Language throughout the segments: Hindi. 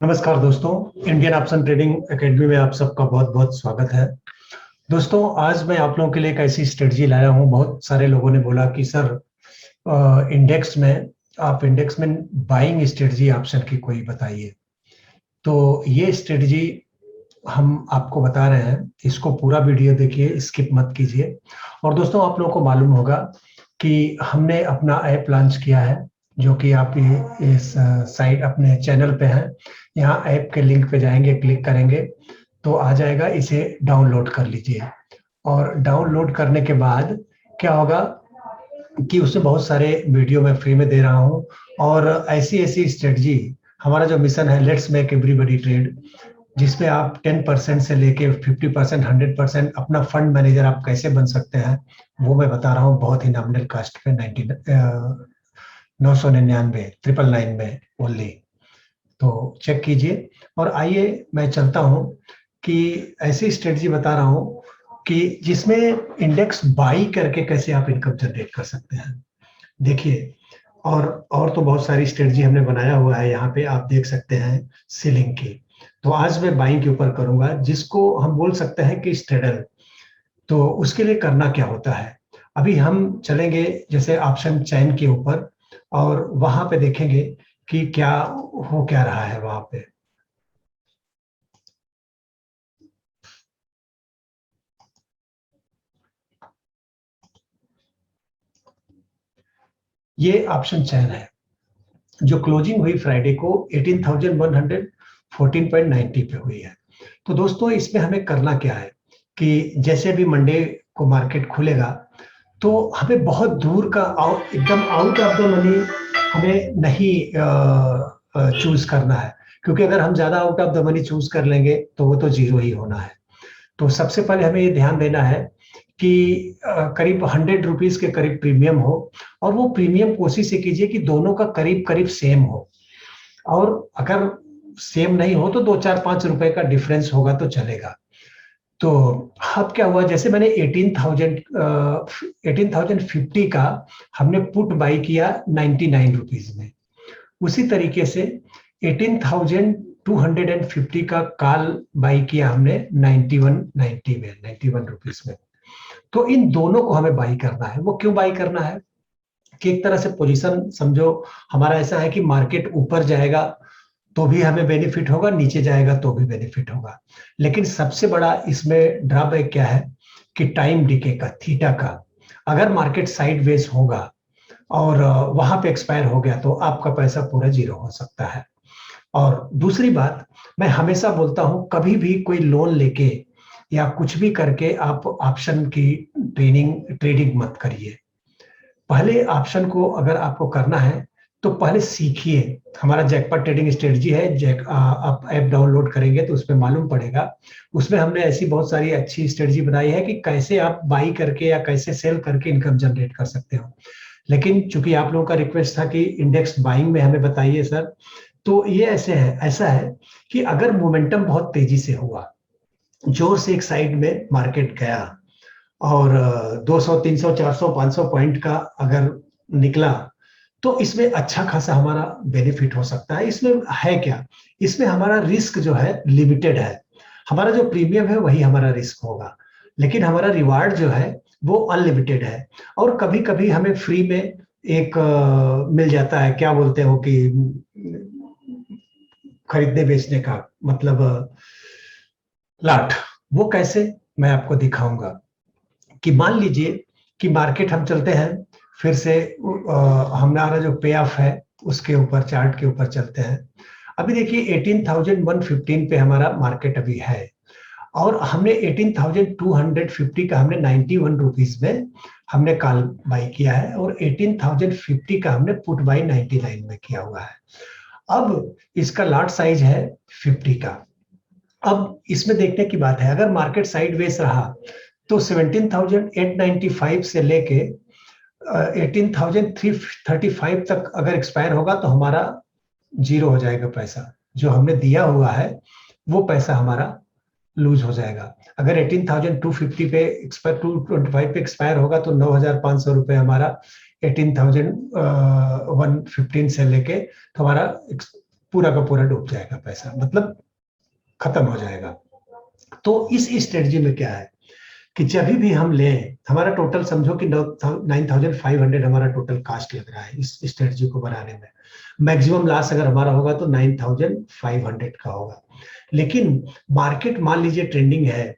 नमस्कार दोस्तों, इंडियन ऑप्शन ट्रेडिंग एकेडमी में आप सबका बहुत बहुत स्वागत है। दोस्तों, आज मैं आप लोगों के लिए एक ऐसी स्ट्रेटजी लाया हूं। बहुत सारे लोगों ने बोला कि सर इंडेक्स में आप इंडेक्स में बाइंग स्ट्रेटजी ऑप्शन की कोई बताइए। तो ये स्ट्रेटजी हम आपको बता रहे हैं, इसको पूरा वीडियो देखिए, स्किप मत कीजिए। और दोस्तों, आप लोगों को मालूम होगा कि हमने अपना ऐप लॉन्च किया है, जो कि आप इस साइट अपने चैनल पे है। यहाँ ऐप के लिंक पे जाएंगे, क्लिक करेंगे तो आ जाएगा, इसे डाउनलोड कर लीजिए। और डाउनलोड करने के बाद क्या होगा कि उसमें बहुत सारे वीडियो मैं फ्री में दे रहा हूँ। और ऐसी ऐसी स्ट्रेटजी, हमारा जो मिशन है लेट्स मेक एवरीबॉडी ट्रेड, जिसमें आप 10% से लेके 50%, 100% अपना फंड मैनेजर आप कैसे बन सकते हैं, वो मैं बता रहा हूँ बहुत ही नॉमिनल कास्ट पे 999 999 में ओनली। तो चेक कीजिए और आइए मैं चलता हूँ कि ऐसी स्ट्रेटजी बता रहा हूँ कि जिसमें इंडेक्स बाई करके कैसे आप इनकम जनरेट कर सकते हैं। देखिए, और तो बहुत सारी स्ट्रेटजी हमने बनाया हुआ है, यहाँ पे आप देख सकते हैं सीलिंग की। तो आज मैं बाइंग के ऊपर करूंगा, जिसको हम बोल सकते हैं कि स्ट्रेडल। तो उसके लिए करना क्या होता है, अभी हम चलेंगे जैसे ऑप्शन चैन के ऊपर और वहां पे देखेंगे कि क्या हो क्या रहा है वहां पे। ये ऑप्शन चैन है जो क्लोजिंग हुई फ्राइडे को 18,114.90 पे हुई है। तो दोस्तों, इसमें हमें करना क्या है कि जैसे भी मंडे को मार्केट खुलेगा तो हमें बहुत दूर का एकदम आउट ऑफ द मनी हमें नहीं चूज करना है, क्योंकि अगर हम ज्यादा out of the money choose कर लेंगे तो वो तो जीरो ही होना है। तो सबसे पहले हमें ये ध्यान देना है कि करीब 100 रुपीज के करीब प्रीमियम हो, और वो प्रीमियम कोशिश ये कीजिए कि दोनों का करीब करीब सेम हो। और अगर सेम नहीं हो तो 2 4 5 रुपए का डिफरेंस होगा तो चलेगा। तो अब क्या हुआ, जैसे मैंने 18,050 का हमने पुट बाई किया 99 रुपीज में, उसी तरीके से 18,250 का कॉल बाई किया हमने 91 रुपीज में। तो इन दोनों को हमें बाई करना है। वो क्यों बाई करना है कि एक तरह से पोजीशन समझो हमारा ऐसा है कि मार्केट ऊपर जाएगा तो भी हमें बेनिफिट होगा, नीचे जाएगा तो भी बेनिफिट होगा। लेकिन सबसे बड़ा इसमें ड्रॉबैक क्या है कि टाइम डिके का, थीटा का। अगर मार्केट साइडवेज होगा और वहां पे एक्सपायर हो गया तो आपका पैसा पूरा जीरो हो सकता है। और दूसरी बात, मैं हमेशा बोलता हूं, कभी भी कोई लोन लेके या कुछ भी करके आप ऑप्शन की ट्रेडिंग मत करिए। पहले ऑप्शन को अगर आपको करना है तो पहले सीखिए। हमारा जैकपॉट ट्रेडिंग स्ट्रेटजी है, आप ऐप डाउनलोड करेंगे तो उसमें मालूम पड़ेगा। उसमें हमने ऐसी बहुत सारी अच्छी स्ट्रेटजी बनाई है कि कैसे आप बाई करके या कैसे सेल करके इनकम जनरेट कर सकते हो। लेकिन चूंकि आप लोगों का रिक्वेस्ट था कि इंडेक्स बाइंग में हमें बताइए सर, तो ये ऐसा है कि अगर मोमेंटम बहुत तेजी से हुआ, जोर से एक साइड में मार्केट गया और 200 300 400 500 पॉइंट का अगर निकला, तो इसमें अच्छा खासा हमारा बेनिफिट हो सकता है। इसमें है क्या, इसमें हमारा रिस्क जो है लिमिटेड है। हमारा जो प्रीमियम है वही हमारा रिस्क होगा, लेकिन हमारा रिवार्ड जो है वो अनलिमिटेड है। और कभी कभी हमें फ्री में एक मिल जाता है, क्या बोलते हो कि खरीदने बेचने का मतलब लाट। वो कैसे, मैं आपको दिखाऊंगा कि मान लीजिए कि मार्केट हम चलते हैं फिर से, हमारा जो पे ऑफ है उसके ऊपर, चार्ट के ऊपर चलते हैं। अभी देखिए 18,115 पे हमारा मार्केट अभी है, और हमने 18,250 का हमने 91 रुपीज में हमने कॉल बाई किया है, और 18,050 का हमने पुट बाई 99 में किया हुआ है। अब इसका लॉट साइज है 50 का। अब इसमें देखने की बात है, अगर मार्केट साइडवेज रहा तो 17,895 से लेके 18,335 तक अगर एक्सपायर होगा तो हमारा जीरो हो जाएगा। पैसा जो हमने दिया हुआ है वो पैसा हमारा लूज हो जाएगा। अगर 18,250 पे एक्सपायर 225 पे एक्सपायर होगा तो 9,500 रुपए हमारा 18,115 से लेके तो हमारा पूरा का पूरा डूब जाएगा पैसा, मतलब खत्म हो जाएगा। तो इस स्ट्रेटजी में क्या है कि जब भी हम लें, हमारा टोटल समझो कि 9,500 हमारा टोटल कास्ट लग रहा है इस स्ट्रेटजी को बनाने में। मैक्सिमम लॉस अगर हमारा होगा तो 9,500 का होगा। लेकिन मार्केट मान लीजिए ट्रेंडिंग है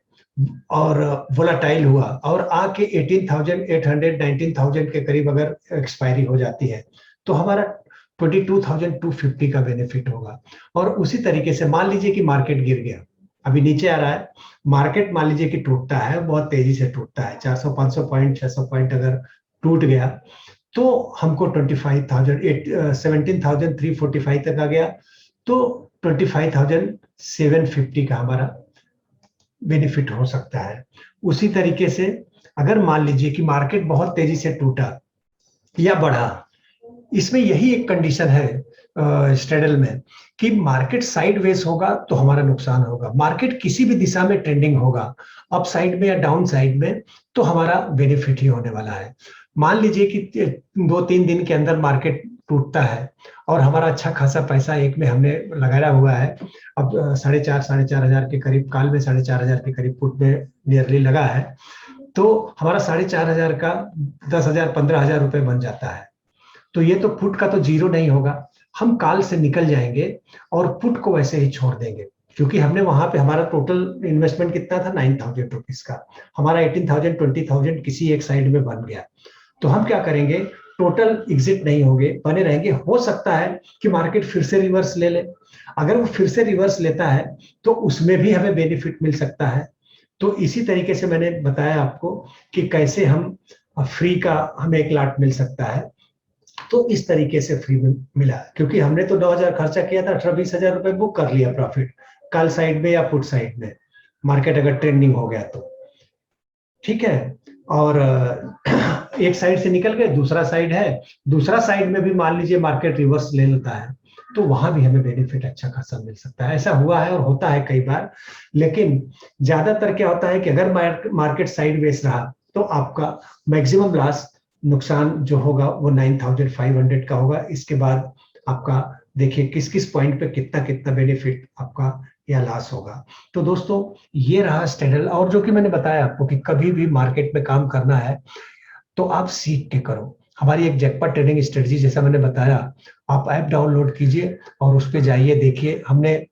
और वोलाटाइल हुआ और आके 18,800 19,000 के करीब अगर एक्सपायरी हो जाती है तो हमारा 22,250 का बेनिफिट होगा। और उसी तरीके से मान लीजिए कि मार्केट गिर गया, अभी नीचे आ रहा है, मार्केट मान लीजिए कि टूटता है, बहुत तेजी से टूटता है, 400 500 पॉइंट 600 पॉइंट अगर टूट गया तो हमको 17,345 तक आ गया तो 25,750 का हमारा बेनिफिट हो सकता है। उसी तरीके से अगर मान लीजिए कि मार्केट बहुत तेजी से टूटा या बढ़ा, इसमें यही एक कंडीशन है स्ट्रेडल में कि मार्केट साइडवेज होगा तो हमारा नुकसान होगा, मार्केट किसी भी दिशा में ट्रेंडिंग होगा, अप साइड में या डाउन साइड में, तो हमारा बेनिफिट ही होने वाला है। मान लीजिए कि 2-3 दिन के अंदर मार्केट टूटता है और हमारा अच्छा खासा पैसा एक में हमने लगाया हुआ है, अब 4,500 के करीब, काल में 4,500 के करीब पुट में नियरली लगा है, तो हमारा 4,500 का 10,000 15,000 रुपए बन जाता है। तो ये तो पुट का तो जीरो नहीं होगा, हम काल से निकल जाएंगे और पुट को वैसे ही छोड़ देंगे, क्योंकि हमने वहां पे हमारा टोटल इन्वेस्टमेंट कितना था 9,000 रुपीज का, हमारा 18,000 20,000 किसी एक साइड में बन गया। तो हम क्या करेंगे, टोटल एग्जिट नहीं होंगे, बने रहेंगे। हो सकता है कि मार्केट फिर से रिवर्स ले ले, अगर वो फिर से रिवर्स लेता है तो उसमें भी हमें बेनिफिट मिल सकता है। तो इसी तरीके से मैंने बताया आपको कि कैसे हम फ्री का हमें एक लाट मिल सकता है। तो इस तरीके से फ्री में मिला, क्योंकि हमने तो 9,000 खर्चा किया था, 18-20,000 रुपए बुक कर लिया प्रॉफिट, कल साइड में या पुट साइड में, मार्केट अगर ट्रेंडिंग हो गया तो ठीक है। और एक साइड से निकल गए, दूसरा साइड है, दूसरा साइड में भी मान लीजिए मार्केट रिवर्स ले लेता है तो वहां भी हमें बेनिफिट अच्छा खासा मिल सकता है। ऐसा हुआ है और होता है कई बार, लेकिन ज्यादातर क्या होता है कि अगर मार्केट साइडवेज रहा तो आपका मैक्सिमम लॉस, नुकसान जो होगा वो 9,500 का होगा। इसके बाद आपका देखिए किस किस पॉइंट पे कितना कितना बेनिफिट आपका या लॉस होगा। तो दोस्तों ये रहा स्ट्रेडल, और जो कि मैंने बताया आपको कि कभी भी मार्केट में काम करना है तो आप सीख के करो। हमारी एक जैकपॉट ट्रेडिंग स्ट्रेटजी, जैसा मैंने बताया, आप ऐप डाउनलोड कीजिए और उस पर जाइए, देखिए हमने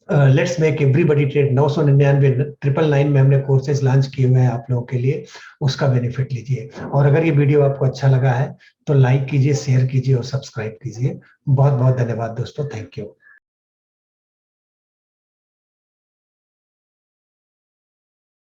लेट्स मेक एवरीबॉडी ट्रेड 999 999 में हमने कोर्सेज लॉन्च किए हुए हैं आप लोगों के लिए, उसका बेनिफिट लीजिए। और अगर ये वीडियो आपको अच्छा लगा है तो लाइक कीजिए, शेयर कीजिए और सब्सक्राइब कीजिए। बहुत बहुत धन्यवाद दोस्तों, थैंक यू।